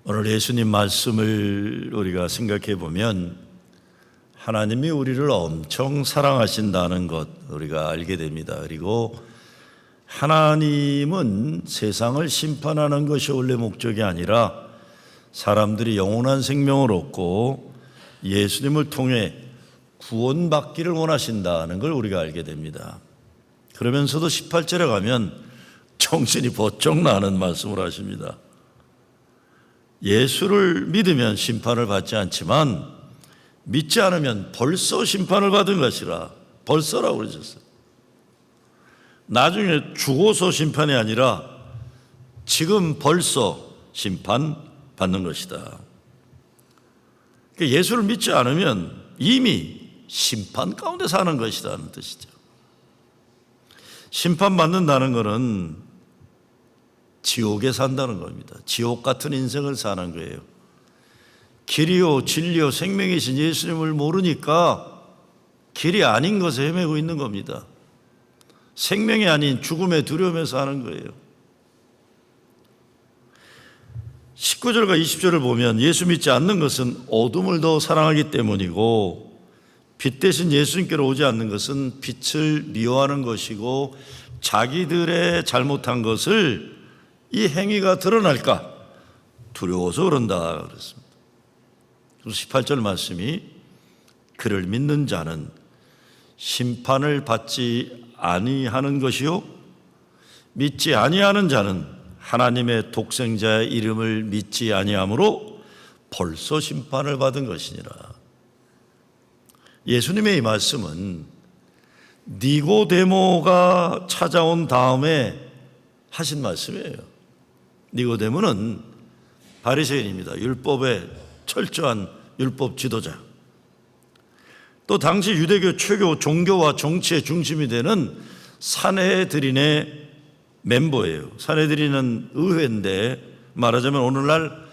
오늘 예수님 말씀을 우리가 생각해 보면 하나님이 우리를 엄청 사랑하신다는 것 우리가 알게 됩니다. 그리고 하나님은 세상을 심판하는 것이 원래 목적이 아니라 사람들이 영원한 생명을 얻고 예수님을 통해 구원받기를 원하신다는 걸 우리가 알게 됩니다. 그러면서도 18절에 가면 정신이 번쩍 나는 말씀을 하십니다. 예수를 믿으면 심판을 받지 않지만 믿지 않으면 벌써 심판을 받은 것이라, 벌써라고 그러셨어요. 나중에 죽어서 심판이 아니라 지금 벌써 심판 받는 것이다. 그러니까 예수를 믿지 않으면 이미 심판 가운데 사는 것이라는 뜻이죠. 심판받는다는 것은 지옥에 산다는 겁니다. 지옥 같은 인생을 사는 거예요. 길이요 진리요 생명이신 예수님을 모르니까 길이 아닌 것에 헤매고 있는 겁니다. 생명이 아닌 죽음의 두려움에 사는 거예요. 19절과 20절을 보면 예수 믿지 않는 것은 어둠을 더 사랑하기 때문이고 빛 대신 예수님께로 오지 않는 것은 빛을 미워하는 것이고 자기들의 잘못한 것을 이 행위가 드러날까 두려워서 그런다 그랬습니다. 그래서 18절 말씀이 그를 믿는 자는 심판을 받지 아니하는 것이요 믿지 아니하는 자는 하나님의 독생자의 이름을 믿지 아니하므로 벌써 심판을 받은 것이니라. 예수님의 이 말씀은 니고데모가 찾아온 다음에 하신 말씀이에요. 니고데모는 바리새인입니다. 율법의 철저한 율법 지도자. 또 당시 유대교 최고 종교와 정치의 중심이 되는 산헤드린의 멤버예요. 산헤드린은 의회인데 말하자면 오늘날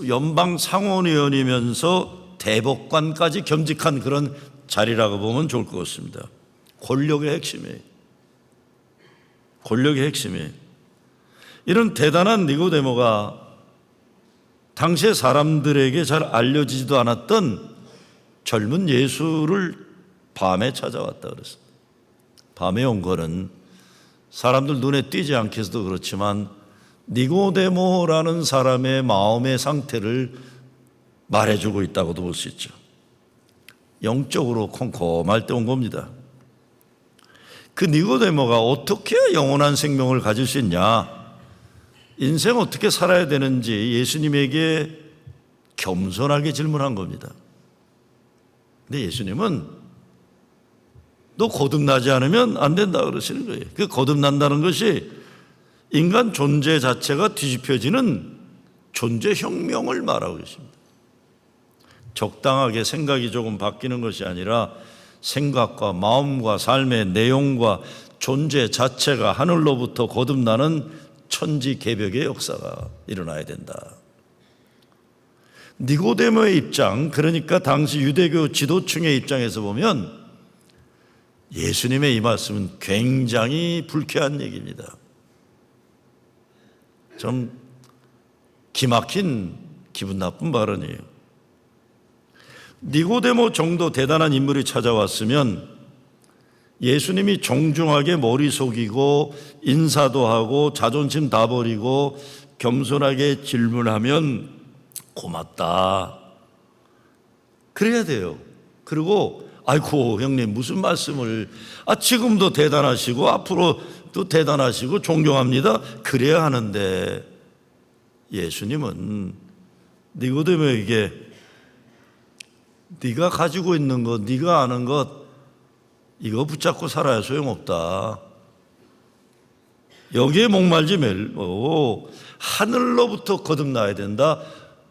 연방 상원의원이면서 대법관까지 겸직한 그런 자리라고 보면 좋을 것 같습니다. 권력의 핵심이에요. 권력의 핵심이에요. 이런 대단한 니고데모가 당시의 사람들에게 잘 알려지지도 않았던 젊은 예수를 밤에 찾아왔다 그랬습니다. 밤에 온 거는 사람들 눈에 띄지 않게 해서도 그렇지만 니고데모라는 사람의 마음의 상태를 말해주고 있다고도 볼 수 있죠. 영적으로 컴컴할 때 온 겁니다. 그 니고데모가 어떻게 영원한 생명을 가질 수 있냐, 인생 어떻게 살아야 되는지 예수님에게 겸손하게 질문한 겁니다. 근데 예수님은 너 거듭나지 않으면 안 된다 그러시는 거예요. 그 거듭난다는 것이 인간 존재 자체가 뒤집혀지는 존재 혁명을 말하고 계십니다. 적당하게 생각이 조금 바뀌는 것이 아니라 생각과 마음과 삶의 내용과 존재 자체가 하늘로부터 거듭나는 천지개벽의 역사가 일어나야 된다. 니고데모의 입장, 그러니까 당시 유대교 지도층의 입장에서 보면 예수님의 이 말씀은 굉장히 불쾌한 얘기입니다. 좀 기막힌 기분 나쁜 발언이에요. 니고데모 정도 대단한 인물이 찾아왔으면 예수님이 정중하게 머리 속이고 인사도 하고 자존심 다 버리고 겸손하게 질문하면 고맙다 그래야 돼요. 그리고 아이고 형님 무슨 말씀을, 지금도 대단하시고 앞으로도 대단하시고 존경합니다 그래야 하는데, 예수님은 니고데모에게 네가 가지고 있는 것, 네가 아는 것 이거 붙잡고 살아야 소용없다. 여기에 목말지 말고 하늘로부터 거듭나야 된다.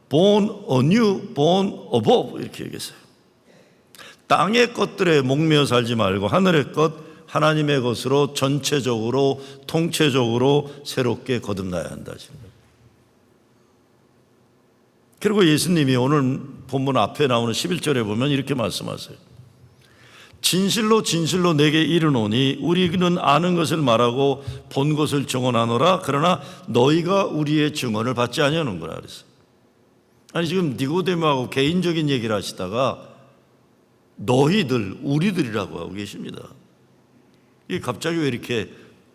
Born anew, born above 이렇게 얘기했어요. 땅의 것들에 목매어 살지 말고 하늘의 것, 하나님의 것으로 전체적으로 통체적으로 새롭게 거듭나야 한다. 그리고 예수님이 오늘 본문 앞에 나오는 11절에 보면 이렇게 말씀하세요. 진실로 진실로 내게 이르노니 우리는 아는 것을 말하고 본 것을 증언하노라. 그러나 너희가 우리의 증언을 받지 아니하는구나 그랬어요. 아니 지금 니고데모하고 개인적인 얘기를 하시다가 너희들, 우리들이라고 하고 계십니다. 이게 갑자기 왜 이렇게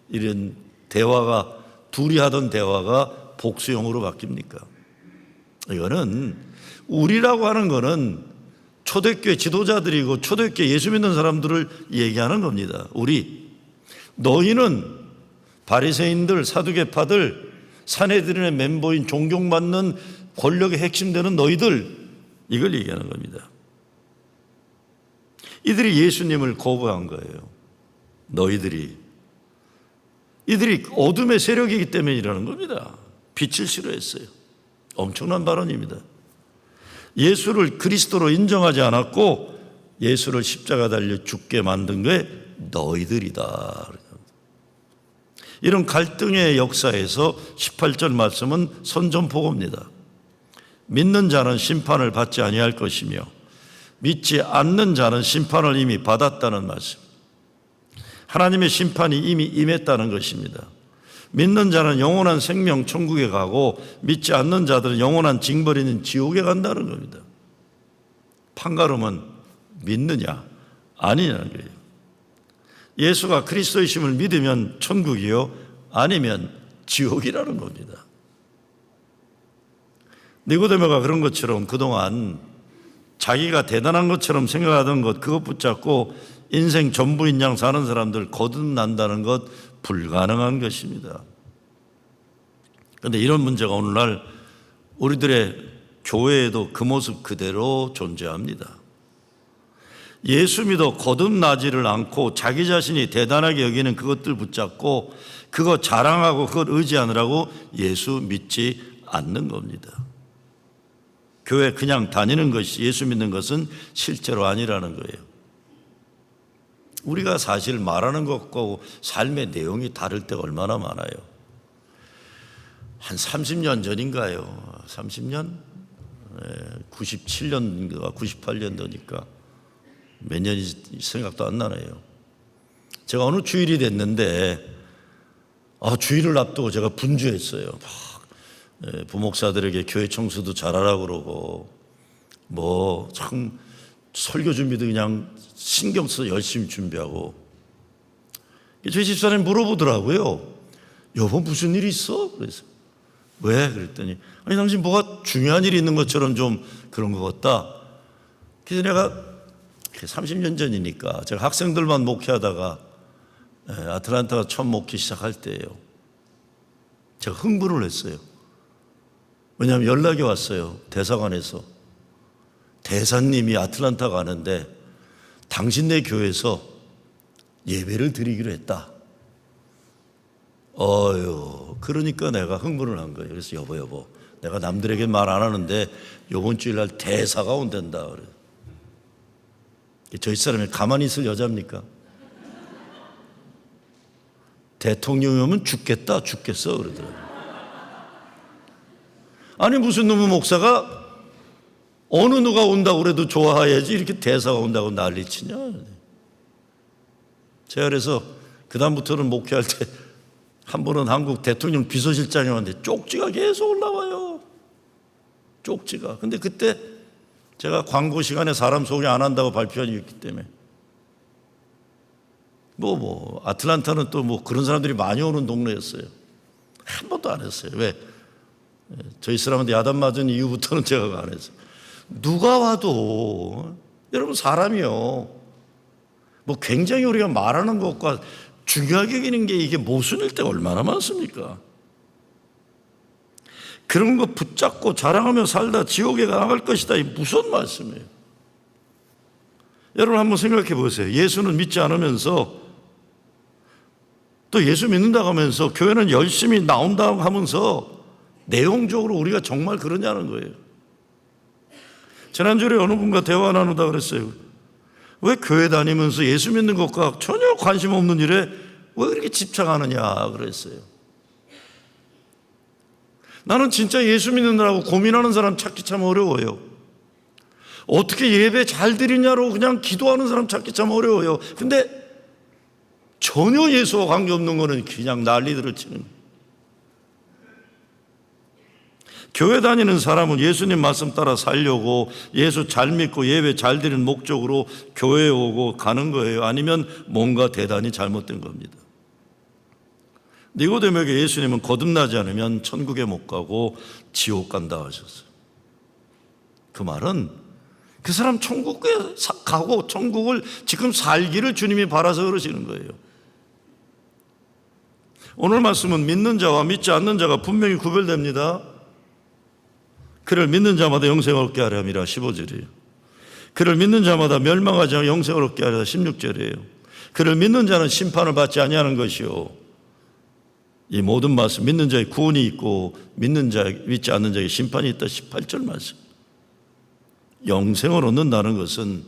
이런 대화가, 둘이 하던 대화가 복수형으로 바뀝니까? 이거는 우리라고 하는 거는 초대교회 지도자들이고 초대교회 예수 믿는 사람들을 얘기하는 겁니다. 우리, 너희는 바리새인들, 사두개파들, 산헤드린의 멤버인 존경받는 권력의 핵심되는 너희들, 이걸 얘기하는 겁니다. 이들이 예수님을 거부한 거예요. 너희들이. 이들이 어둠의 세력이기 때문에 이러는 겁니다. 빛을 싫어했어요. 엄청난 발언입니다. 예수를 그리스도로 인정하지 않았고 예수를 십자가 달려 죽게 만든 게 너희들이다. 이런 갈등의 역사에서 18절 말씀은 선전포고입니다. 믿는 자는 심판을 받지 아니할 것이며 믿지 않는 자는 심판을 이미 받았다는 말씀. 하나님의 심판이 이미 임했다는 것입니다. 믿는 자는 영원한 생명 천국에 가고 믿지 않는 자들은 영원한 징벌이 있는 지옥에 간다는 겁니다. 판가름은 믿느냐 아니냐는 거예요. 예수가 그리스도이심을 믿으면 천국이요, 아니면 지옥이라는 겁니다. 니고데모가 그런 것처럼 그동안 자기가 대단한 것처럼 생각하던 것, 그것 붙잡고 인생 전부인 양 사는 사람들 거듭난다는 것 불가능한 것입니다. 그런데 이런 문제가 오늘날 우리들의 교회에도 그 모습 그대로 존재합니다. 예수 믿어 거듭나지를 않고 자기 자신이 대단하게 여기는 그것들 붙잡고 그거 자랑하고 그걸 의지하느라고 예수 믿지 않는 겁니다. 교회 그냥 다니는 것이, 예수 믿는 것은 실제로 아니라는 거예요. 우리가 사실 말하는 것과 삶의 내용이 다를 때가 얼마나 많아요. 한 30년 전인가요? 30년? 97년인가 98년도니까 몇 년이 생각도 안 나네요. 제가 어느 주일이 됐는데 주일을 앞두고 제가 분주했어요. 부목사들에게 교회 청소도 잘하라고 그러고 참 설교 준비도 그냥 신경 써서 열심히 준비하고, 저희 집사람이 물어보더라고요. 여보 무슨 일 있어? 그래서 왜? 그랬더니 아니 당신 뭐가 중요한 일이 있는 것처럼 좀 그런 것 같다. 그래서 내가 30년 전이니까 제가 학생들만 목회하다가 아틀란타가 처음 목회 시작할 때예요. 제가 흥분을 했어요. 왜냐하면 연락이 왔어요. 대사관에서. 대사님이 아틀란타 가는데 당신네 교회에서 예배를 드리기로 했다. 그러니까 내가 흥분을 한 거예요. 그래서 여보 내가 남들에게 말 안 하는데 이번 주일날 대사가 온댄다. 그래. 저희 사람이 가만히 있을 여자입니까? 대통령이 오면 죽겠어 그러더라고요. 아니 무슨 놈의 목사가 어느 누가 온다고 그래도 좋아해야지 이렇게 대사가 온다고 난리치냐. 제가 그래서 그 다음부터는 목회할 때 한 번은 한국 대통령 비서실장이 왔는데 쪽지가 계속 올라와요. 쪽지가. 근데 그때 제가 광고 시간에 사람 소개 안 한다고 발표한 이유였기 때문에 아틀란타는 또 그런 사람들이 많이 오는 동네였어요. 한 번도 안 했어요. 왜? 저희 사람한테 야단 맞은 이후부터는 제가 안 했어요. 누가 와도 여러분 사람이요 굉장히 우리가 말하는 것과 중요하게 여기는 게 이게 모순일 때가 얼마나 많습니까? 그런 거 붙잡고 자랑하며 살다 지옥에 나갈 것이다. 이 무슨 말씀이에요? 여러분 한번 생각해 보세요. 예수는 믿지 않으면서 또 예수 믿는다고 하면서 교회는 열심히 나온다고 하면서 내용적으로 우리가 정말 그러냐는 거예요. 지난주에 어느 분과 대화 나누다 그랬어요. 왜 교회 다니면서 예수 믿는 것과 전혀 관심 없는 일에 왜 그렇게 집착하느냐 그랬어요. 나는 진짜 예수 믿는다고 고민하는 사람 찾기 참 어려워요. 어떻게 예배 잘 드리냐로 그냥 기도하는 사람 찾기 참 어려워요. 근데 전혀 예수와 관계없는 거는 그냥 난리들을 치는 거예요. 교회 다니는 사람은 예수님 말씀 따라 살려고 예수 잘 믿고 예배 잘 드리는 목적으로 교회에 오고 가는 거예요. 아니면 뭔가 대단히 잘못된 겁니다. 니고데모에게 예수님은 거듭나지 않으면 천국에 못 가고 지옥 간다 하셨어요. 그 말은 그 사람 천국에 가고 천국을 지금 살기를 주님이 바라서 그러시는 거예요. 오늘 말씀은 믿는 자와 믿지 않는 자가 분명히 구별됩니다. 그를 믿는 자마다 영생을 얻게 하려 함이라 15절이에요. 그를 믿는 자마다 멸망하지 않고 영생을 얻게 하려 16절이에요. 그를 믿는 자는 심판을 받지 아니하는 것이요. 이 모든 말씀, 믿는 자의 구원이 있고 믿지 않는 자에게 심판이 있다 18절 말씀. 영생을 얻는다는 것은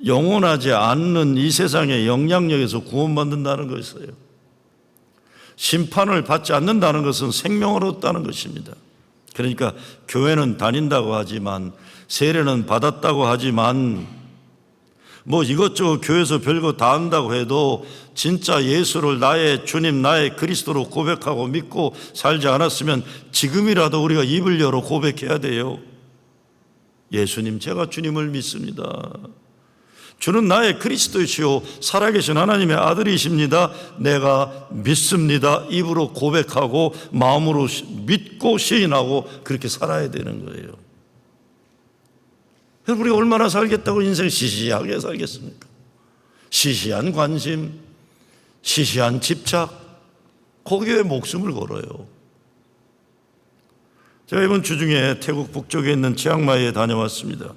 영원하지 않는 이 세상의 영향력에서 구원받는다는 것이에요. 심판을 받지 않는다는 것은 생명을 얻다는 것입니다. 그러니까 교회는 다닌다고 하지만, 세례는 받았다고 하지만, 뭐 이것저것 교회에서 별거 다 한다고 해도 진짜 예수를 나의 주님, 나의 그리스도로 고백하고 믿고 살지 않았으면 지금이라도 우리가 입을 열어 고백해야 돼요. 예수님, 제가 주님을 믿습니다. 주는 나의 그리스도이시오 살아계신 하나님의 아들이십니다. 내가 믿습니다. 입으로 고백하고 마음으로 믿고 시인하고 그렇게 살아야 되는 거예요. 그래서 우리가 얼마나 살겠다고 인생 시시하게 살겠습니까? 시시한 관심, 시시한 집착, 거기에 목숨을 걸어요. 제가 이번 주 중에 태국 북쪽에 있는 치앙마이에 다녀왔습니다.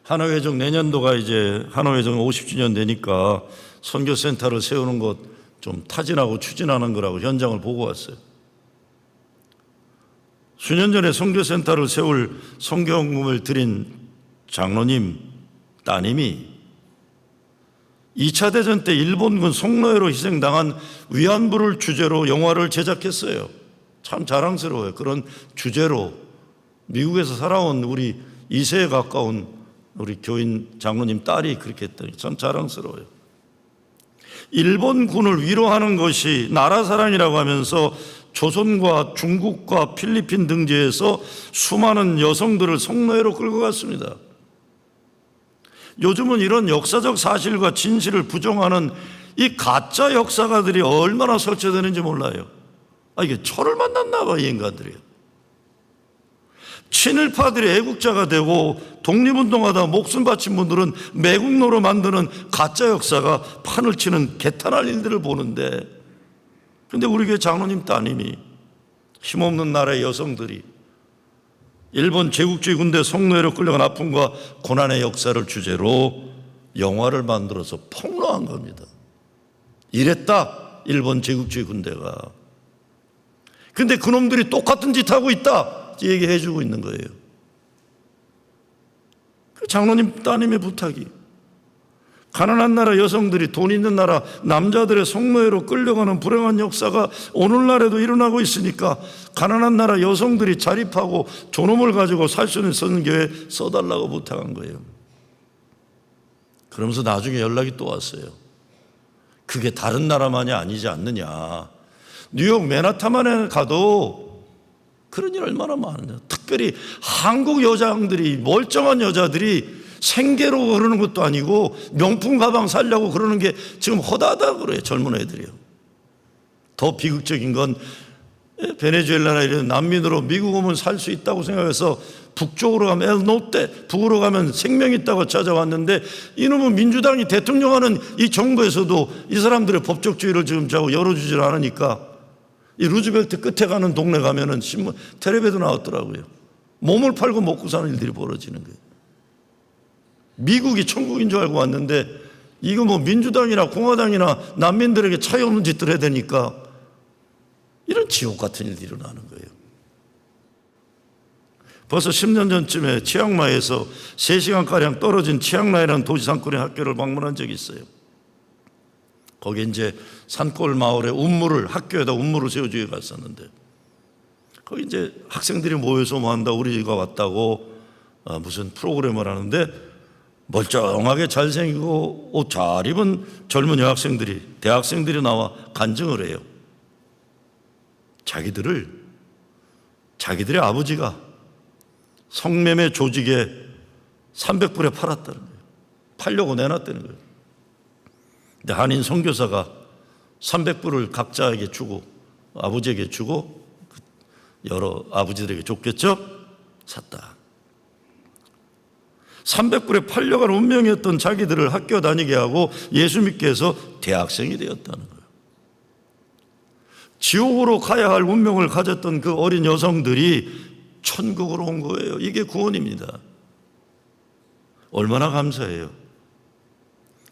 하노이회정 내년도가 이제 하노이회정 50주년 되니까 선교센터를 세우는 것 좀 타진하고 추진하는 거라고 현장을 보고 왔어요. 수년 전에 선교센터를 세울 성경음을 드린 장로님 따님이 2차 대전 때 일본군 송로에로 희생당한 위안부를 주제로 영화를 제작했어요. 참 자랑스러워요. 그런 주제로 미국에서 살아온 우리 2세에 가까운 우리 교인 장로님 딸이 그렇게 했더니 참 자랑스러워요. 일본군을 위로하는 것이 나라사랑이라고 하면서 조선과 중국과 필리핀 등지에서 수많은 여성들을 송로에로 끌고 갔습니다. 요즘은 이런 역사적 사실과 진실을 부정하는 이 가짜 역사가들이 얼마나 설치되는지 몰라요. 이게 철을 만났나 봐, 이 인간들이. 친일파들이 애국자가 되고 독립운동하다 목숨 바친 분들은 매국노로 만드는 가짜 역사가 판을 치는 개탄할 일들을 보는데, 근데 우리 교회 장로님 따님이 힘없는 나라의 여성들이 일본 제국주의 군대 송로에로 끌려간 아픔과 고난의 역사를 주제로 영화를 만들어서 폭로한 겁니다. 이랬다, 일본 제국주의 군대가. 근데 그놈들이 똑같은 짓 하고 있다 얘기해 주고 있는 거예요. 그 장로님 따님의 부탁이, 가난한 나라 여성들이 돈 있는 나라 남자들의 송로에로 끌려가는 불행한 역사가 오늘날에도 일어나고 있으니까 가난한 나라 여성들이 자립하고 존엄을 가지고 살 수 있는 선교에 써달라고 부탁한 거예요. 그러면서 나중에 연락이 또 왔어요. 그게 다른 나라만이 아니지 않느냐. 뉴욕 맨하탄만에 가도 그런 일 얼마나 많으냐. 특별히 한국 여자들이, 멀쩡한 여자들이 생계로 그러는 것도 아니고 명품 가방 사려고 그러는 게 지금 허다하다 그래요, 젊은 애들이요. 더 비극적인 건 베네수엘라나 이런 난민으로 미국 오면 살 수 있다고 생각해서 북쪽으로 가면 엘노테, 북으로 가면 생명이 있다고 찾아왔는데 이놈은 민주당이 대통령하는 이 정부에서도 이 사람들의 법적주의를 지금 자꾸 열어주질 않으니까 이 루즈벨트 끝에 가는 동네 가면은 신문, 텔레비에도 나왔더라고요. 몸을 팔고 먹고 사는 일들이 벌어지는 거예요. 미국이 천국인 줄 알고 왔는데 이거 뭐 민주당이나 공화당이나 난민들에게 차이 없는 짓들 해야 되니까 이런 지옥 같은 일들이 일어나는 거예요. 벌써 10년 전쯤에 치앙마이에서 3시간가량 떨어진 치앙라이라는 도시 상권의 학교를 방문한 적이 있어요. 거기 이제 산골 마을에 학교에다 운무를 세워주고 갔었는데, 거기 이제 학생들이 모여서 뭐 한다, 우리가 왔다고 무슨 프로그램을 하는데 멀쩡하게 잘생기고 옷 잘 입은 젊은 여학생들이, 대학생들이 나와 간증을 해요. 자기들의 아버지가 성매매 조직에 300불에 팔았다는 거예요. 팔려고 내놨다는 거예요. 근데 한인 선교사가 300불을 각자에게 주고, 아버지에게 주고, 여러 아버지들에게 줬겠죠? 샀다. 300불에 팔려갈 운명이었던 자기들을 학교 다니게 하고 예수 믿게 해서 대학생이 되었다는 거예요. 지옥으로 가야 할 운명을 가졌던 그 어린 여성들이 천국으로 온 거예요. 이게 구원입니다. 얼마나 감사해요.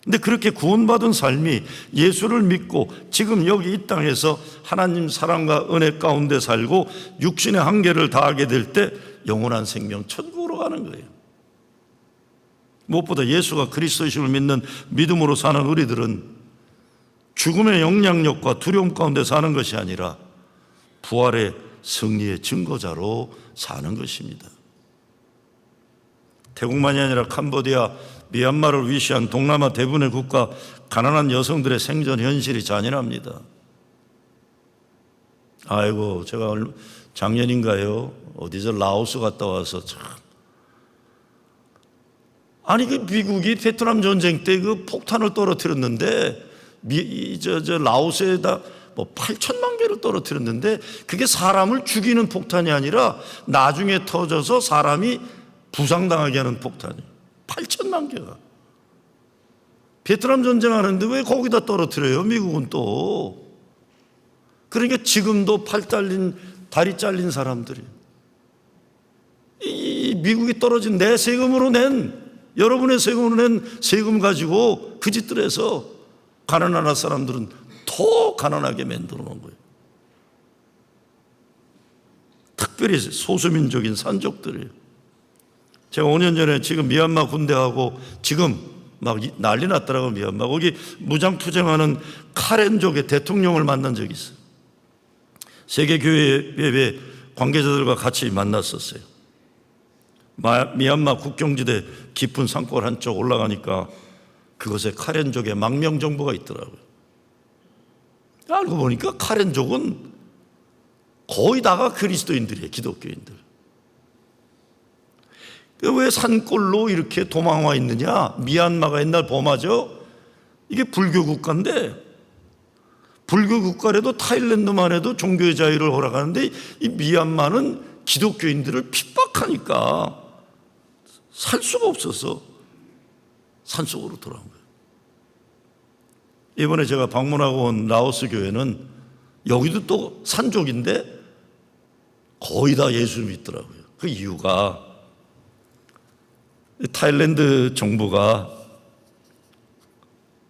근데 그렇게 구원받은 삶이 예수를 믿고 지금 여기 이 땅에서 하나님 사랑과 은혜 가운데 살고 육신의 한계를 다하게 될 때 영원한 생명 천국으로 가는 거예요. 무엇보다 예수가 그리스도이심을 믿는 믿음으로 사는 우리들은 죽음의 영향력과 두려움 가운데 사는 것이 아니라 부활의 승리의 증거자로 사는 것입니다. 태국만이 아니라 캄보디아, 미얀마를 위시한 동남아 대부분의 국가 가난한 여성들의 생존 현실이 잔인합니다. 아이고, 제가 작년인가요? 어디서 라오스 갔다 와서 참, 아니 그 미국이 베트남 전쟁 때 그 폭탄을 떨어뜨렸는데 라오스에다 뭐 8천만 개를 떨어뜨렸는데 그게 사람을 죽이는 폭탄이 아니라 나중에 터져서 사람이 부상당하게 하는 폭탄이에요. 8천만 개가. 베트남 전쟁 하는데 왜 거기다 떨어뜨려요? 미국은 또. 그러니까 지금도 다리 잘린 사람들이 이 미국이 떨어진 내 세금으로 낸, 여러분의 세금으로 낸 세금 가지고 그 짓들 해서 가난한 나라 사람들은 더 가난하게 만들어 놓은 거예요. 특별히 소수민족인 산족들이에요. 제가 5년 전에 지금 미얀마 군대하고 지금 막 난리 났더라고요. 미얀마 거기 무장투쟁하는 카렌족의 대통령을 만난 적이 있어요. 세계교회의 관계자들과 같이 만났었어요. 미얀마 국경지대 깊은 산골 한쪽 올라가니까 그곳에 카렌족의 망명정부가 있더라고요. 알고 보니까 카렌족은 거의 다가 그리스도인들이에요. 기독교인들. 왜 산골로 이렇게 도망와 있느냐? 미얀마가 옛날 버마죠? 이게 불교 국가인데, 불교 국가라도 타일랜드만 해도 종교의 자유를 허락하는데 이 미얀마는 기독교인들을 핍박하니까 살 수가 없어서 산속으로 돌아온 거예요. 이번에 제가 방문하고 온 라오스 교회는 여기도 또 산족인데 거의 다 예수 믿더라고요. 그 이유가 타일랜드 정부가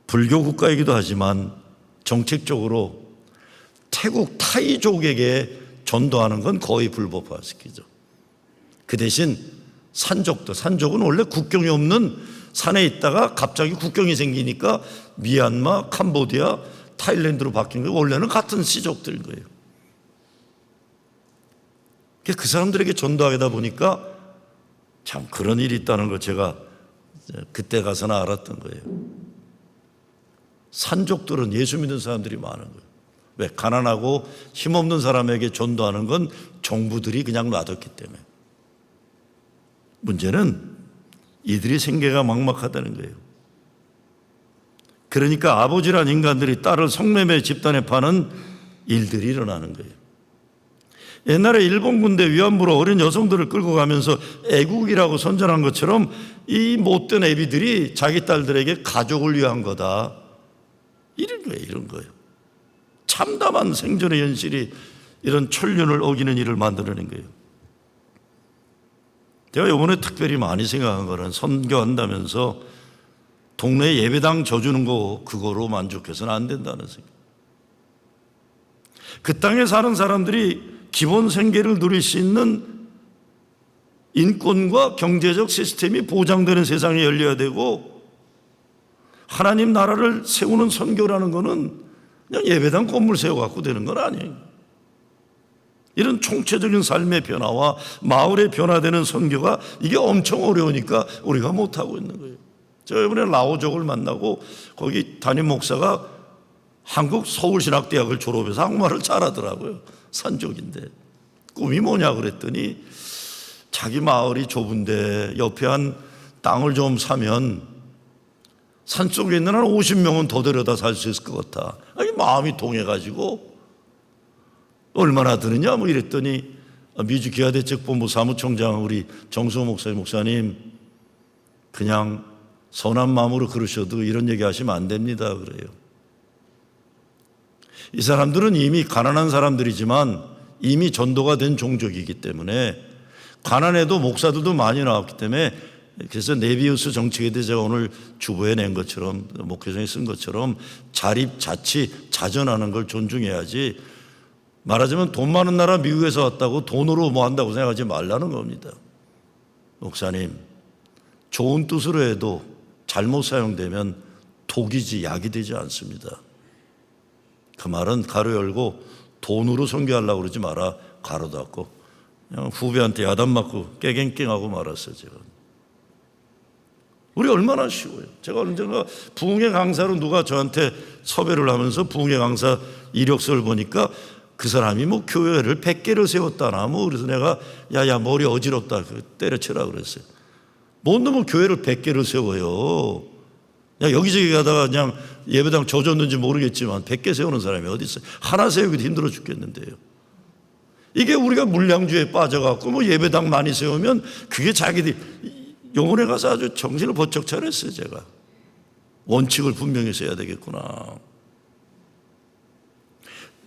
불교 국가이기도 하지만 정책적으로 태국 타이족에게 전도하는 건 거의 불법화시키죠. 그 대신 산족은 원래 국경이 없는 산에 있다가 갑자기 국경이 생기니까 미얀마, 캄보디아, 타일랜드로 바뀐 거예요. 원래는 같은 시족들인 거예요. 그 사람들에게 전도하다 보니까 참 그런 일이 있다는 걸 제가 그때 가서는 알았던 거예요. 산족들은 예수 믿는 사람들이 많은 거예요. 왜? 가난하고 힘없는 사람에게 전도하는 건 정부들이 그냥 놔뒀기 때문에. 문제는 이들이 생계가 막막하다는 거예요. 그러니까 아버지란 인간들이 딸을 성매매 집단에 파는 일들이 일어나는 거예요. 옛날에 일본 군대 위안부로 어린 여성들을 끌고 가면서 애국이라고 선전한 것처럼 이 못된 애비들이 자기 딸들에게 가족을 위한 거다. 이런 거예요. 참담한 생존의 현실이 이런 천륜을 어기는 일을 만들어낸 거예요. 제가 이번에 특별히 많이 생각한 거는 선교한다면서 동네 예배당 져주는 거 그거로 만족해서는 안 된다는 생각. 그 땅에 사는 사람들이 기본 생계를 누릴 수 있는 인권과 경제적 시스템이 보장되는 세상이 열려야 되고, 하나님 나라를 세우는 선교라는 거는 그냥 예배당 건물 세워갖고 되는 건 아니에요. 이런 총체적인 삶의 변화와 마을의 변화되는 선교가 이게 엄청 어려우니까 우리가 못하고 있는 거예요. 제가 이번에 라오족을 만나고 거기 담임 목사가 한국 서울신학대학을 졸업해서 한국말을 잘하더라고요. 산족인데. 꿈이 뭐냐 그랬더니 자기 마을이 좁은데 옆에 한 땅을 좀 사면 산속에 있는 한 50명은 더 데려다 살 수 있을 것 같아. 아니, 마음이 동해가지고 얼마나 드느냐 뭐 이랬더니 미주 기아대책본부 사무총장 우리 정수호 목사님 그냥 선한 마음으로 그러셔도 이런 얘기 하시면 안 됩니다 그래요. 이 사람들은 이미 가난한 사람들이지만 이미 전도가 된 종족이기 때문에 가난해도 목사들도 많이 나왔기 때문에 그래서 네비우스 정책에 대해 제가 오늘 주보에 낸 것처럼 목회성에 쓴 것처럼 자립, 자치, 자전하는 걸 존중해야지 말하자면 돈 많은 나라 미국에서 왔다고 돈으로 뭐 한다고 생각하지 말라는 겁니다. 목사님, 좋은 뜻으로 해도 잘못 사용되면 독이지 약이 되지 않습니다. 그 말은 가로 열고 돈으로 선교하려고 그러지 마라 가로 닫고 그냥 후배한테 야단 맞고 깨갱깽하고 말았어요. 제가. 우리 얼마나 쉬워요. 제가 언젠가 부흥회 강사로 누가 저한테 섭외를 하면서 부흥회 강사 이력서를 보니까 그 사람이 뭐 교회를 100개를 세웠다나 뭐 그래서 내가 야야 머리 어지럽다 때려치라 그랬어요. 뭔 놈은 교회를 100개를 세워요. 야 여기저기 가다가 그냥 예배당 젖었는지 모르겠지만 100개 세우는 사람이 어디 있어요. 하나 세우기도 힘들어 죽겠는데요. 이게 우리가 물량주에 빠져갖고 뭐 예배당 많이 세우면 그게 자기들이 영혼에 가서 아주 정신을 번쩍 차렸어요. 제가 원칙을 분명히 써야 되겠구나.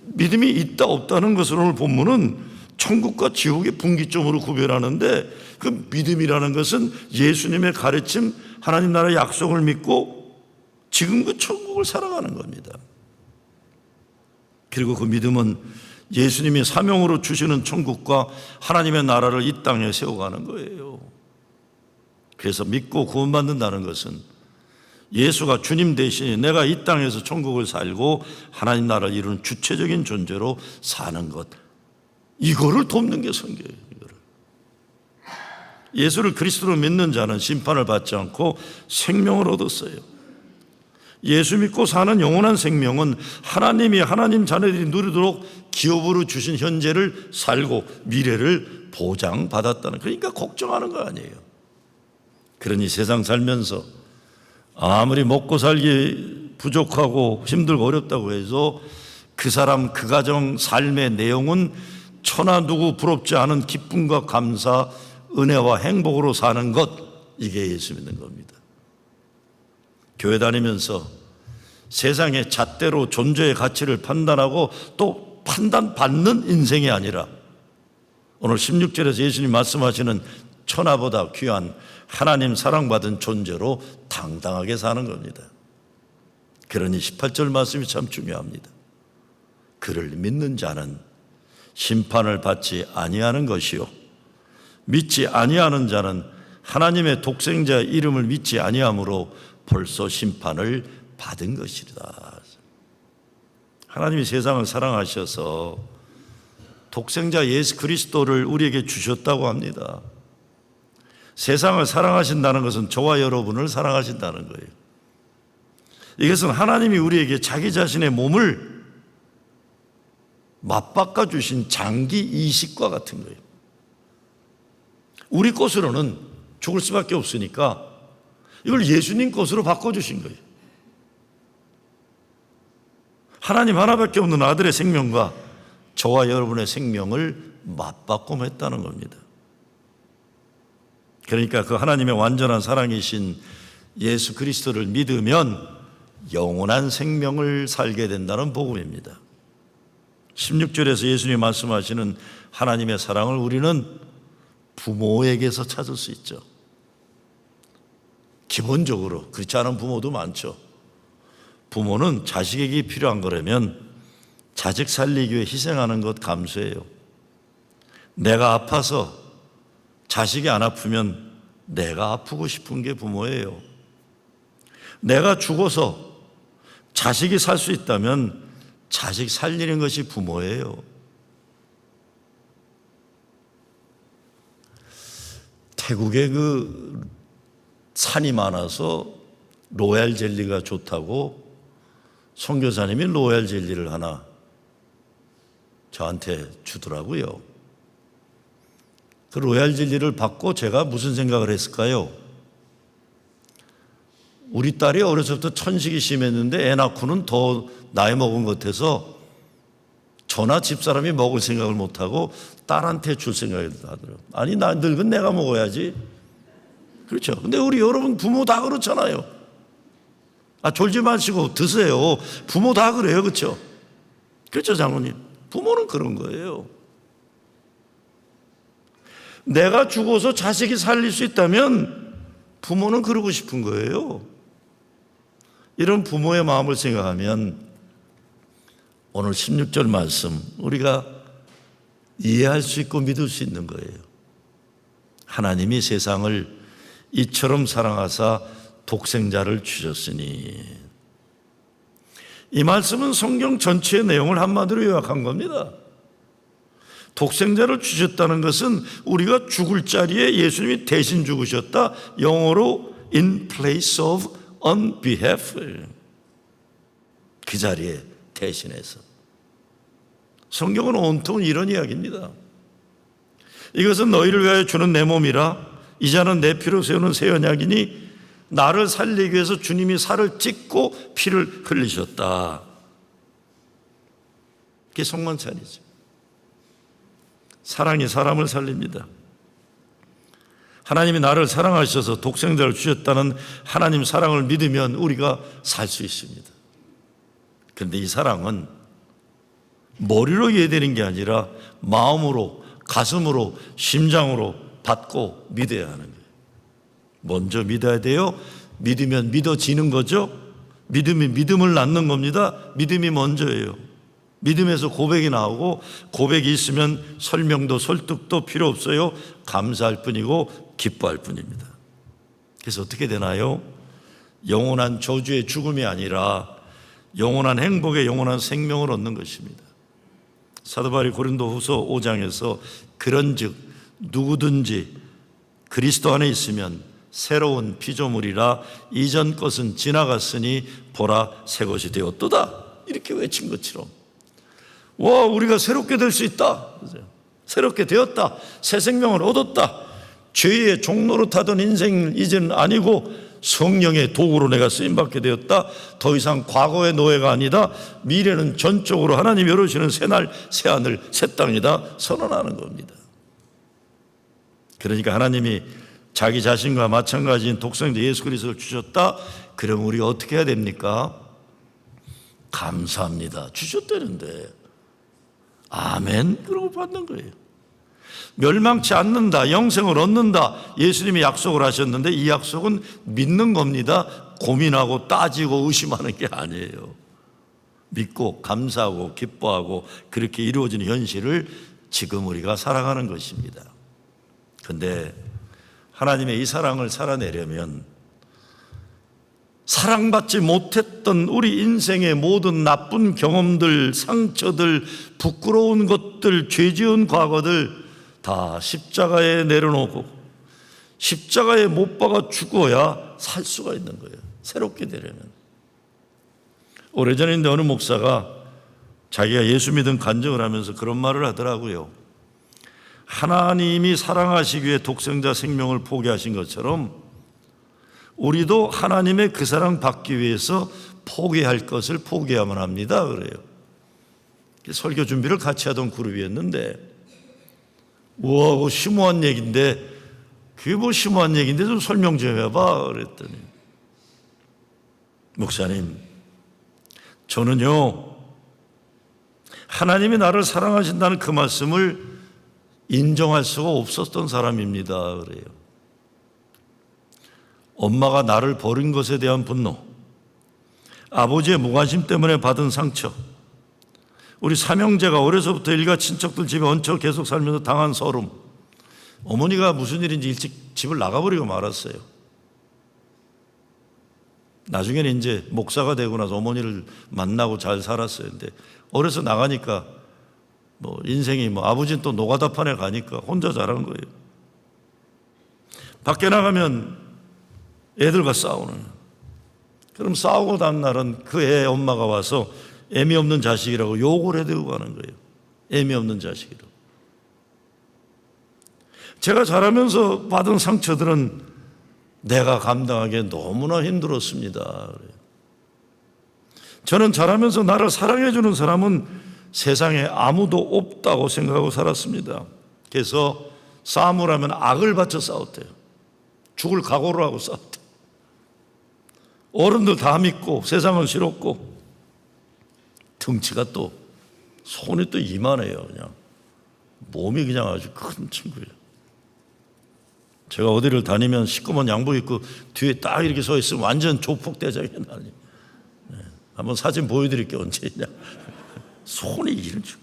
믿음이 있다 없다는 것을 오늘 본문은 천국과 지옥의 분기점으로 구별하는데 그 믿음이라는 것은 예수님의 가르침, 하나님 나라의 약속을 믿고 지금 그 천국을 살아가는 겁니다. 그리고 그 믿음은 예수님이 사명으로 주시는 천국과 하나님의 나라를 이 땅에 세워가는 거예요. 그래서 믿고 구원받는다는 것은 예수가 주님 대신에 내가 이 땅에서 천국을 살고 하나님 나라를 이루는 주체적인 존재로 사는 것, 이거를 돕는 게 선교예요. 이거를. 예수를 그리스도로 믿는 자는 심판을 받지 않고 생명을 얻었어요. 예수 믿고 사는 영원한 생명은 하나님이 하나님 자녀들이 누리도록 기업으로 주신 현재를 살고 미래를 보장받았다는, 그러니까 걱정하는 거 아니에요. 그러니 세상 살면서 아무리 먹고 살기 부족하고 힘들고 어렵다고 해서 그 사람 그 가정 삶의 내용은 천하 누구 부럽지 않은 기쁨과 감사, 은혜와 행복으로 사는 것, 이게 예수 믿는 겁니다. 교회 다니면서 세상의 잣대로 존재의 가치를 판단하고 또 판단받는 인생이 아니라 오늘 16절에서 예수님 말씀하시는 천하보다 귀한 하나님 사랑받은 존재로 당당하게 사는 겁니다. 그러니 18절 말씀이 참 중요합니다. 그를 믿는 자는 심판을 받지 아니하는 것이요 믿지 아니하는 자는 하나님의 독생자의 이름을 믿지 아니함으로 벌써 심판을 받은 것이다. 하나님이 세상을 사랑하셔서 독생자 예수 그리스도를 우리에게 주셨다고 합니다. 세상을 사랑하신다는 것은 저와 여러분을 사랑하신다는 거예요. 이것은 하나님이 우리에게 자기 자신의 몸을 맞바꿔 주신 장기 이식과 같은 거예요. 우리 것으로는 죽을 수밖에 없으니까 이걸 예수님 것으로 바꿔주신 거예요. 하나님 하나밖에 없는 아들의 생명과 저와 여러분의 생명을 맞바꿈했다는 겁니다. 그러니까 그 하나님의 완전한 사랑이신 예수 그리스도를 믿으면 영원한 생명을 살게 된다는 복음입니다. 16절에서 예수님이 말씀하시는 하나님의 사랑을 우리는 부모에게서 찾을 수 있죠. 기본적으로 그렇지 않은 부모도 많죠. 부모는 자식에게 필요한 거라면 자식 살리기 위해 희생하는 것 감수해요. 내가 아파서 자식이 안 아프면 내가 아프고 싶은 게 부모예요. 내가 죽어서 자식이 살 수 있다면 자식 살리는 것이 부모예요. 태국에 그 산이 많아서 로얄 젤리가 좋다고 선교사님이 로얄 젤리를 하나 저한테 주더라고요. 그 로얄 젤리를 받고 제가 무슨 생각을 했을까요? 우리 딸이 어려서부터 천식이 심했는데 애 낳고는 더 나이 먹은 것 같아서 저나 집사람이 먹을 생각을 못하고 딸한테 줄 생각을 하더라고요. 아니, 나 늙은 내가 먹어야지. 그렇죠. 근데 우리 여러분 부모 다 그렇잖아요. 졸지 마시고 드세요. 부모 다 그래요. 그렇죠? 그렇죠, 장모님. 부모는 그런 거예요. 내가 죽어서 자식이 살릴 수 있다면 부모는 그러고 싶은 거예요. 이런 부모의 마음을 생각하면 오늘 16절 말씀 우리가 이해할 수 있고 믿을 수 있는 거예요. 하나님이 세상을 이처럼 사랑하사 독생자를 주셨으니. 이 말씀은 성경 전체의 내용을 한마디로 요약한 겁니다. 독생자를 주셨다는 것은 우리가 죽을 자리에 예수님이 대신 죽으셨다. 영어로 in place of on behalf. 그 자리에 대신해서. 성경은 온통 이런 이야기입니다. 이것은 너희를 위하여 주는 내 몸이라. 이자는 내 피로 세우는 새 언약이니 나를 살리기 위해서 주님이 살을 찢고 피를 흘리셨다. 그게 성만찬이죠. 사랑이 사람을 살립니다. 하나님이 나를 사랑하셔서 독생자를 주셨다는 하나님 사랑을 믿으면 우리가 살 수 있습니다. 그런데 이 사랑은 머리로 이해되는 게 아니라 마음으로, 가슴으로, 심장으로 받고 믿어야 하는 거예요. 먼저 믿어야 돼요. 믿으면 믿어지는 거죠. 믿음이 믿음을 낳는 겁니다. 믿음이 먼저예요. 믿음에서 고백이 나오고, 고백이 있으면 설명도 설득도 필요 없어요. 감사할 뿐이고 기뻐할 뿐입니다. 그래서 어떻게 되나요? 영원한 저주의 죽음이 아니라 영원한 행복의 영원한 생명을 얻는 것입니다. 사도 바울이 고린도후서 5장에서 그런즉 누구든지 그리스도 안에 있으면 새로운 피조물이라 이전 것은 지나갔으니 보라 새 것이 되었도다. 이렇게 외친 것처럼 우리가 새롭게 될 수 있다. 새롭게 되었다. 새 생명을 얻었다. 죄의 종로로 타던 인생 이제는 아니고 성령의 도구로 내가 쓰임받게 되었다. 더 이상 과거의 노예가 아니다. 미래는 전적으로 하나님이 열어주시는 새날 새하늘 새 땅이다 선언하는 겁니다. 그러니까 하나님이 자기 자신과 마찬가지인 독생자 예수 그리스도를 주셨다. 그럼 우리가 어떻게 해야 됩니까? 감사합니다. 주셨다는데 아멘 그러고 받는 거예요. 멸망치 않는다, 영생을 얻는다 예수님이 약속을 하셨는데 이 약속은 믿는 겁니다. 고민하고 따지고 의심하는 게 아니에요. 믿고 감사하고 기뻐하고 그렇게 이루어지는 현실을 지금 우리가 살아가는 것입니다. 그런데 하나님의 이 사랑을 살아내려면 사랑받지 못했던 우리 인생의 모든 나쁜 경험들, 상처들, 부끄러운 것들, 죄 지은 과거들 다 십자가에 내려놓고 십자가에 못 박아 죽어야 살 수가 있는 거예요. 새롭게 되려면. 오래전인데 어느 목사가 자기가 예수 믿은 간증을 하면서 그런 말을 하더라고요. 하나님이 사랑하시기 위해 독생자 생명을 포기하신 것처럼 우리도 하나님의 그 사랑 받기 위해서 포기할 것을 포기해야만 합니다. 그래요. 설교 준비를 같이 하던 그룹이었는데 우와, 심오한 얘기인데 그게 뭐 심오한 얘기인데 좀 설명 좀 해봐 그랬더니 목사님, 저는요 하나님이 나를 사랑하신다는 그 말씀을 인정할 수가 없었던 사람입니다. 그래요. 엄마가 나를 버린 것에 대한 분노, 아버지의 무관심 때문에 받은 상처, 우리 삼형제가 어려서부터 일가 친척들 집에 얹혀 계속 살면서 당한 서름, 어머니가 무슨 일인지 일찍 집을 나가버리고 말았어요. 나중에는 이제 목사가 되고 나서 어머니를 만나고 잘 살았어요. 근데 어려서 나가니까 인생이 아버지는 또 노가다판에 가니까 혼자 자란 거예요. 밖에 나가면 애들과 싸우는. 그럼 싸우고 난 날은 그 애 엄마가 와서 애미 없는 자식이라고 욕을 해대고 가는 거예요. 애미 없는 자식이라고. 제가 자라면서 받은 상처들은 내가 감당하기에 너무나 힘들었습니다. 저는 자라면서 나를 사랑해주는 사람은 세상에 아무도 없다고 생각하고 살았습니다. 그래서 싸움을 하면 악을 바쳐 싸웠대요. 죽을 각오를 하고 싸웠대요. 어른들 다 믿고 세상을 싫었고, 덩치가 또 손이 또 이만해요. 그냥 몸이 그냥 아주 큰 친구예요. 제가 어디를 다니면 시꺼먼 양복 입고 뒤에 딱 이렇게 서 있으면 완전 조폭대장이 나니. 한번 사진 보여드릴게요. 언제 있냐. 손이 이런 친구.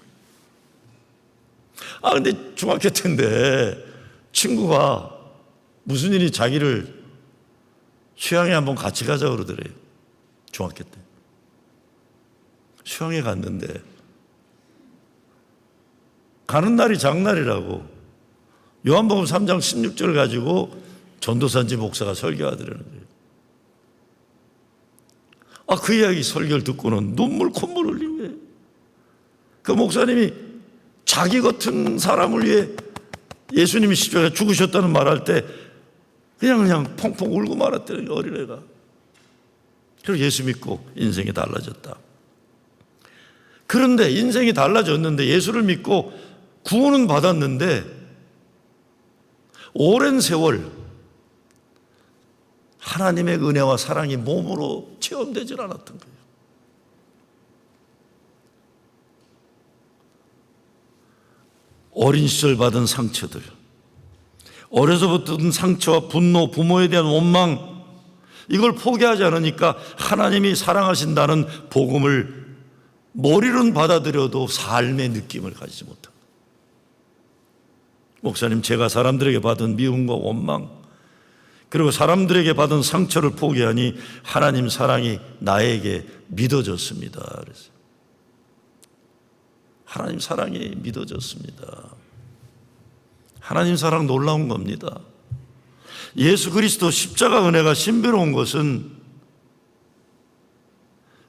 근데 중학교 때인데 친구가 무슨 일이 자기를 수영에 한번 같이 가자 그러더래요. 중학교 때. 수영에 갔는데 가는 날이 장날이라고 요한복음 3장 16절 가지고 전도사인지 목사가 설교하더라는 거예요. 그 이야기 설교를 듣고는 눈물 콧물 흘린 거예요. 그 목사님이 자기 같은 사람을 위해 예수님이 십자가에 죽으셨다는 말할 때 그냥 펑펑 울고 말았다는 게 어린애가. 그리고 예수 믿고 인생이 달라졌다. 그런데 인생이 달라졌는데 예수를 믿고 구원은 받았는데 오랜 세월 하나님의 은혜와 사랑이 몸으로 체험되질 않았던 거예요. 어린 시절 받은 상처들, 어려서부터 얻은 상처와 분노, 부모에 대한 원망, 이걸 포기하지 않으니까 하나님이 사랑하신다는 복음을 머리로는 받아들여도 삶의 느낌을 가지지 못합니다. 목사님, 제가 사람들에게 받은 미움과 원망, 그리고 사람들에게 받은 상처를 포기하니 하나님 사랑이 나에게 믿어졌습니다. 그래서 하나님 사랑이 믿어졌습니다. 하나님 사랑 놀라운 겁니다. 예수 그리스도 십자가 은혜가 신비로운 것은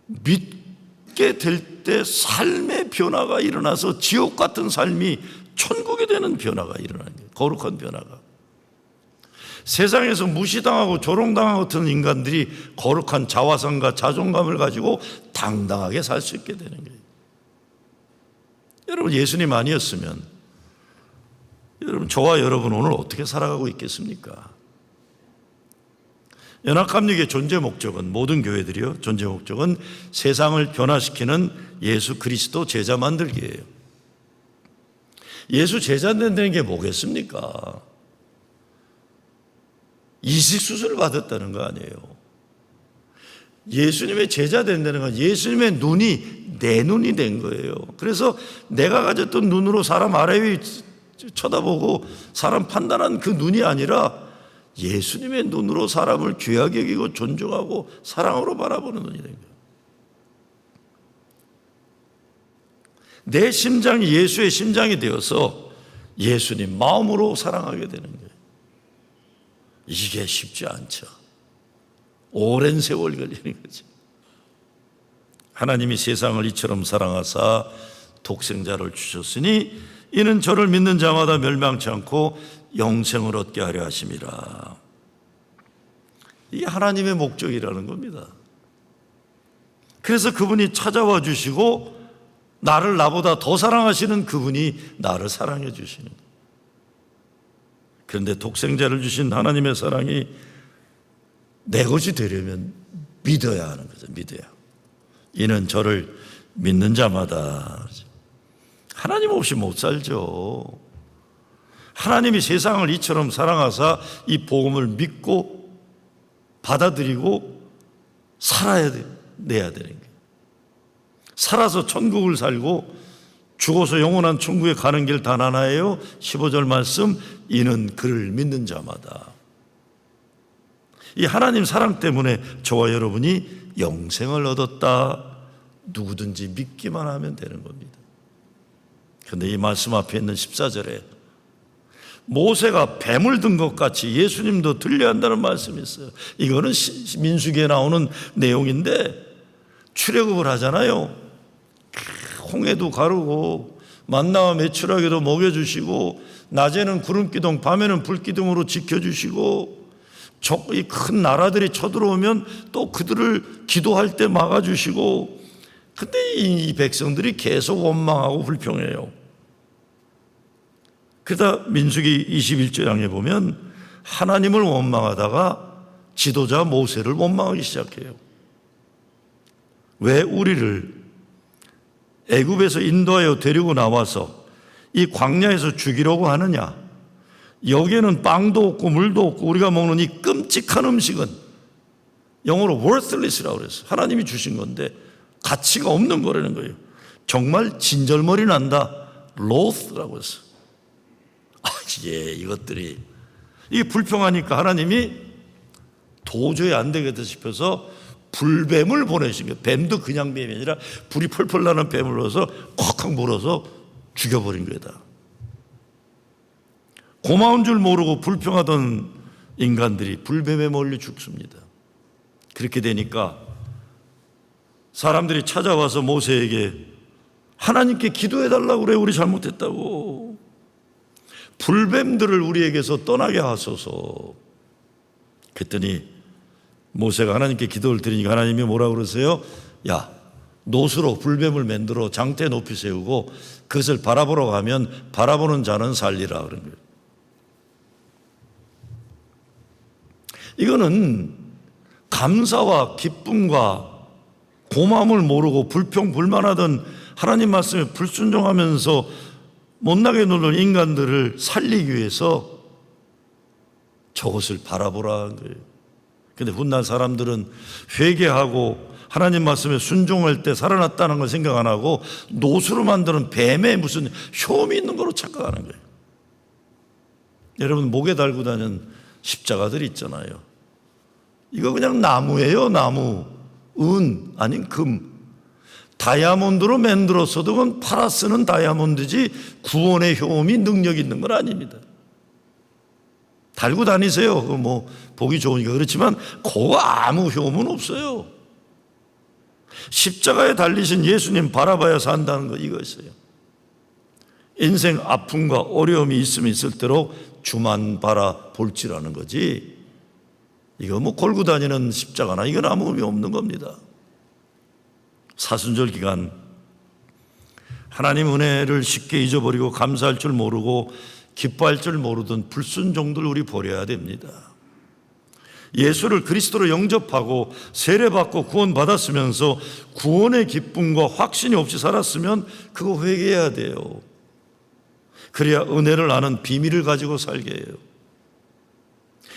믿게 될 때 삶의 변화가 일어나서 지옥 같은 삶이 천국이 되는 변화가 일어나는 거예요. 거룩한 변화가. 세상에서 무시당하고 조롱당하고 같은 인간들이 거룩한 자화상과 자존감을 가지고 당당하게 살 수 있게 되는 거예요. 여러분, 예수님 아니었으면 여러분, 저와 여러분 오늘 어떻게 살아가고 있겠습니까? 연합감리교의 존재 목적은, 모든 교회들이요, 존재 목적은 세상을 변화시키는 예수 그리스도 제자 만들기예요. 예수 제자 된다는 게 뭐겠습니까? 이식 수술을 받았다는 거 아니에요. 예수님의 제자 된다는 건 예수님의 눈이 내 눈이 된 거예요. 그래서 내가 가졌던 눈으로 사람 아래 위 쳐다보고 사람 판단한 그 눈이 아니라 예수님의 눈으로 사람을 귀하게 여기고 존중하고 사랑으로 바라보는 눈이 된 거예요. 내 심장이 예수의 심장이 되어서 예수님 마음으로 사랑하게 되는 거예요. 이게 쉽지 않죠. 오랜 세월 걸리는 거죠. 하나님이 세상을 이처럼 사랑하사 독생자를 주셨으니 이는 저를 믿는 자마다 멸망치 않고 영생을 얻게 하려 하심이라. 이게 하나님의 목적이라는 겁니다. 그래서 그분이 찾아와 주시고 나를 나보다 더 사랑하시는 그분이 나를 사랑해 주시는 거예요. 그런데 독생자를 주신 하나님의 사랑이 내 것이 되려면 믿어야 하는 거죠. 믿어야. 이는 저를 믿는 자마다. 하나님 없이 못 살죠. 하나님이 세상을 이처럼 사랑하사 이 복음을 믿고 받아들이고 살아야 돼, 내야 되는 거예요. 살아서 천국을 살고 죽어서 영원한 천국에 가는 길 단 하나예요. 15절 말씀, 이는 그를 믿는 자마다. 이 하나님 사랑 때문에 저와 여러분이 영생을 얻었다. 누구든지 믿기만 하면 되는 겁니다. 그런데 이 말씀 앞에 있는 14절에 모세가 뱀을 든 것 같이 예수님도 들려야 한다는 말씀이 있어요. 이거는 민수기에 나오는 내용인데 출애굽을 하잖아요. 홍해도 가르고 만나와 메추라기도 먹여주시고 낮에는 구름기둥 밤에는 불기둥으로 지켜주시고 이 큰 나라들이 쳐들어오면 또 그들을 기도할 때 막아주시고, 근데 이 백성들이 계속 원망하고 불평해요. 그러다 민수기 21장에 보면 하나님을 원망하다가 지도자 모세를 원망하기 시작해요. 왜 우리를 애굽에서 인도하여 데리고 나와서 이 광야에서 죽이려고 하느냐? 여기에는 빵도 없고 물도 없고 우리가 먹는 이 끔찍한 음식은 영어로 worthless라고 그랬어요. 하나님이 주신 건데 가치가 없는 거라는 거예요. 정말 진절머리 난다. loath라고 했어요. 이것들이 이게 불평하니까 하나님이 도저히 안 되겠다 싶어서 불뱀을 보내신 거예요. 뱀도 그냥 뱀이 아니라 불이 펄펄 나는 뱀을 넣어서 콱콱 물어서 죽여버린 거다. 고마운 줄 모르고 불평하던 인간들이 불뱀에 몰려 죽습니다. 그렇게 되니까 사람들이 찾아와서 모세에게 하나님께 기도해달라고 그래, 우리 잘못했다고. 불뱀들을 우리에게서 떠나게 하소서. 그랬더니 모세가 하나님께 기도를 드리니까 하나님이 뭐라고 그러세요? 야, 노수로 불뱀을 만들어 장대 높이 세우고 그것을 바라보러 가면 바라보는 자는 살리라 그런 거예요. 이거는 감사와 기쁨과 고마움을 모르고 불평불만하던 하나님 말씀에 불순종하면서 못나게 놀던 인간들을 살리기 위해서 저것을 바라보라는 거예요. 그런데 훗날 사람들은 회개하고 하나님 말씀에 순종할 때 살아났다는 걸 생각 안 하고 노수로 만드는 뱀에 무슨 효험이 있는 거로 착각하는 거예요. 여러분, 목에 달고 다니는 십자가들 있잖아요. 이거 그냥 나무예요, 나무. 은 아닌 금. 다이아몬드로 만들었어도 그건 팔아 쓰는 다이아몬드지 구원의 효험이 능력 있는 건 아닙니다. 달고 다니세요. 그거 뭐 보기 좋으니까. 그렇지만 그거 아무 효험은 없어요. 십자가에 달리신 예수님 바라봐야 산다는 거 이거였어요. 인생 아픔과 어려움이 있으면 있을대로 주만 바라볼지라는 거지. 이거 뭐 걸고 다니는 십자가나 이건 아무 의미 없는 겁니다. 사순절 기간 하나님 은혜를 쉽게 잊어버리고 감사할 줄 모르고 기뻐할 줄 모르던 불순종들 우리 버려야 됩니다. 예수를 그리스도로 영접하고 세례받고 구원받았으면서 구원의 기쁨과 확신이 없이 살았으면 그거 회개해야 돼요. 그래야 은혜를 아는 비밀을 가지고 살게 해요.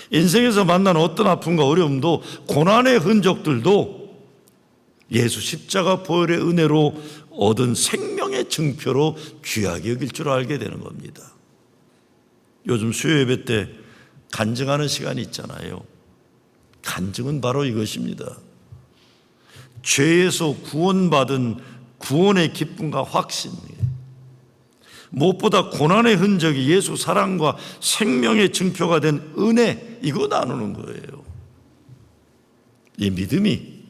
인생에서 만난 어떤 아픔과 어려움도 고난의 흔적들도 예수 십자가 보혈의 은혜로 얻은 생명의 증표로 귀하게 여길 줄 알게 되는 겁니다. 요즘 수요 예배 때 간증하는 시간이 있잖아요. 간증은 바로 이것입니다. 죄에서 구원받은 구원의 기쁨과 확신, 무엇보다 고난의 흔적이 예수 사랑과 생명의 증표가 된 은혜, 이거 나누는 거예요. 이 믿음이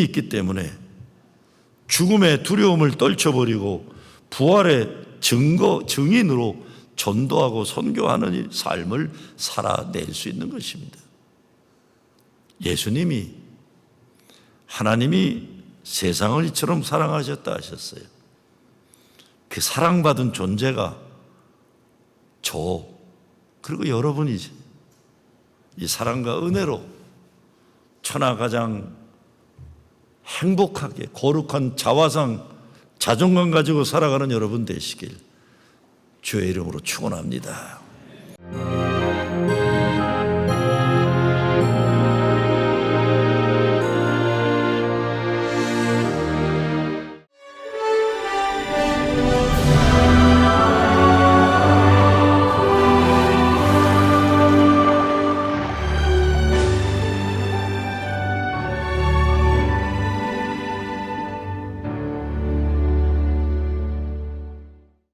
있기 때문에 죽음의 두려움을 떨쳐버리고 부활의 증인으로 전도하고 선교하는 이 삶을 살아낼 수 있는 것입니다. 예수님이 하나님이 세상을 이처럼 사랑하셨다 하셨어요. 그 사랑받은 존재가 저 그리고 여러분이지. 이 사랑과 은혜로 천하 가장 행복하게 거룩한 자화상 자존감 가지고 살아가는 여러분 되시길 주의 이름으로 축원합니다.